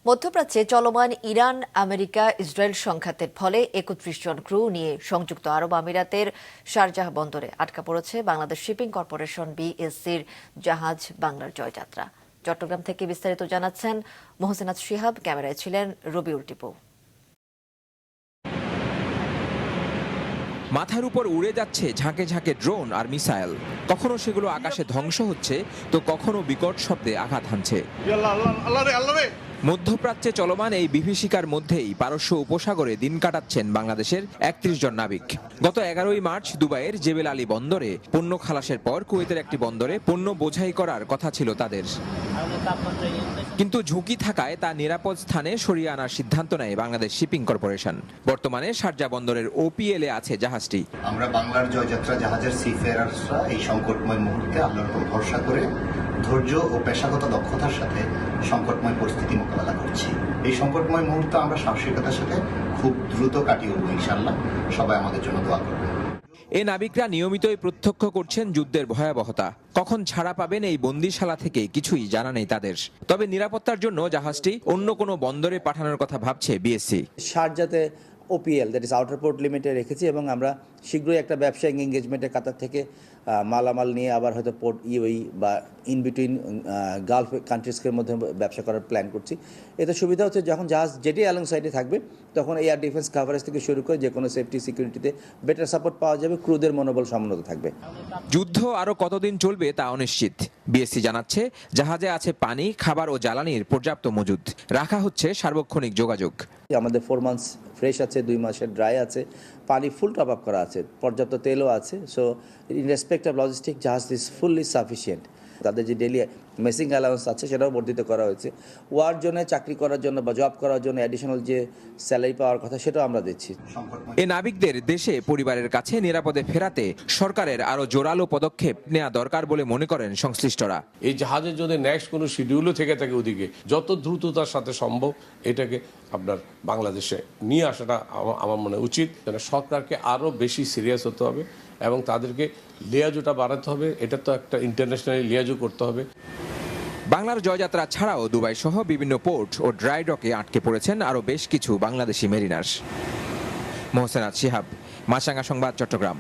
মধ্যপ্রাচ্যে চলমান Iran America Israel সংঘাতের ফলে ৩১ জন ক্রু নিয়ে সংযুক্ত আরব আমিরাতের শারজাহ বন্দরে আটকা পড়েছে বাংলাদেশ শিপিং কর্পোরেশন বিএসসির জাহাজ বাংলার জয়যাত্রা। চট্টগ্রাম থেকে বিস্তারিত জানাচ্ছেন মোহসেনাত শিহাব, ক্যামেরায় ছিলেন রবিউল টিপু। মাথার উপর উড়ে যাচ্ছে ঝাঁকে ঝাঁকে ড্রোন আর মিসাইল, কখনো সেগুলো আকাশে ধ্বংস হচ্ছে তো কখনো বিকট শব্দে আঘাত হানছে। মধ্যপ্রাচ্যে চলমান এই বিভীষিকার মধ্যেই পারস্য উপসাগরে দিন কাটাচ্ছেন বাংলাদেশের ৩১ জন নাবিক। গত ১১ই মার্চ দুবাইয়ের জেবেল আলী বন্দরে পণ্য খালাসের পর কুয়েতের একটি বন্দরে পণ্য বোঝাই করার কথা ছিল তাদের, কিন্তু ঝুঁকি থাকায় তা নিরাপদ স্থানে সরিয়ে আনার সিদ্ধান্ত নেয় বাংলাদেশ শিপিং কর্পোরেশন। বর্তমানে শারজাহ বন্দরের ওপিএলে আছে জাহাজটি। আমরা বাংলার জয়যাত্রা জাহাজের সিফেয়ারার্সরা এই সংকটময় মুহূর্তে আল্লাহর উপর ভরসা করে ধৈর্য ও পেশাগত দক্ষতার সাথে সংকটময় পরিস্থিতি মোকাবেলা করছি। এই সংকটময় মুহূর্তে আমরা সাহসিকতার সাথে খুব দ্রুত কাটিয়ে উঠবো ইনশাআল্লাহ। সবাই আমাদের জন্য দোয়া করবেন। এই নাবিকরা নিয়মিতই প্রত্যক্ষ করছেন যুদ্ধের ভয়াবহতা। কখন ছাড়া পাবেন এই বন্দিশালা থেকে কিছুই জানা নেই তাদের। তবে নিরাপত্তার জন্য জাহাজটি অন্য কোনো বন্দরে পাঠানোর কথা ভাবছে বিএসসি। শারজাতে OPL, that is outer port লিমিটে রেখেছি এবং আমরা শীঘ্রই একটা ব্যবসায়িক এঙ্গেজমেন্টের কাতার থেকে মালামাল নিয়ে আবার হয়তো পোর্ট ইউএই বা ইন বিটুইন গালফ কান্ট্রিজের মধ্যে ব্যবসা করার প্ল্যান করছি। এতে সুবিধা হচ্ছে যখন জাহাজ যেটি অ্যালং সাইডে থাকবে তখন এয়ার ডিফেন্স কাভারেজ থেকে শুরু করে যে কোনো সেফটি সিকিউরিটিতে বেটার সাপোর্ট পাওয়া যাবে, ক্রুদের মনোবল সমুন্নত থাকবে। যুদ্ধ আরও কতদিন চলবে তা অনিশ্চিত। বিএসসি জানাচ্ছে জাহাজে আছে পানি, খাবার ও জ্বালানির পর্যাপ্ত মজুদ, রাখা হচ্ছে সার্বক্ষণিক যোগাযোগ। আমাদের 4 মান্থস ফ্রেশ আছে, 2 মাসের ড্রাই আছে, পানি ফুল টপ আপ করা আছে, পর্যাপ্ত তেলও আছে। So in respect of logistic জাহাজ ইজ ফুললি সাফিসিয়েন্ট। তাদের যে ডেলি মেসিং অ্যালাউন্স আছে সেটাও বর্ধিত করা হয়েছে। ওয়ার জন্য, চাকরি করার জন্য বা জব করার জন্য অ্যাডিশনাল যে স্যালারি পাওয়ার কথা সেটাও আমরা দিচ্ছি। এ নাবিকদের দেশে পরিবারের কাছে নিরাপদে ফেরাতে সরকারের আরও জোরালো পদক্ষেপ নেওয়া দরকার বলে মনে করেন সংশ্লিষ্টরা। এই জাহাজের যদি নেক্সট কোনো শিডিউলও থেকে থাকে ওদিকে যত দ্রুততার সাথে সম্ভব এটাকে আপনার বাংলাদেশে নিয়ে আসাটা আমার মনে উচিত। সরকারকে আরও বেশি সিরিয়াস হতে হবে এবং তাদেরকে লিয়াজোটা বাড়াতে হবে। এটা তো একটা ইন্টারন্যাশনালি লিয়াজো করতে হবে। বাংলার জয়যাত্রা ছাড়াও দুবাই সহ বিভিন্ন পোর্ট ও ড্রাই ডকে আটকে পড়েছেন আরও বেশ কিছু বাংলাদেশি মেরিনার্স। মোহসেনাত শিহাব, মাছরাঙা সংবাদ, চট্টগ্রাম।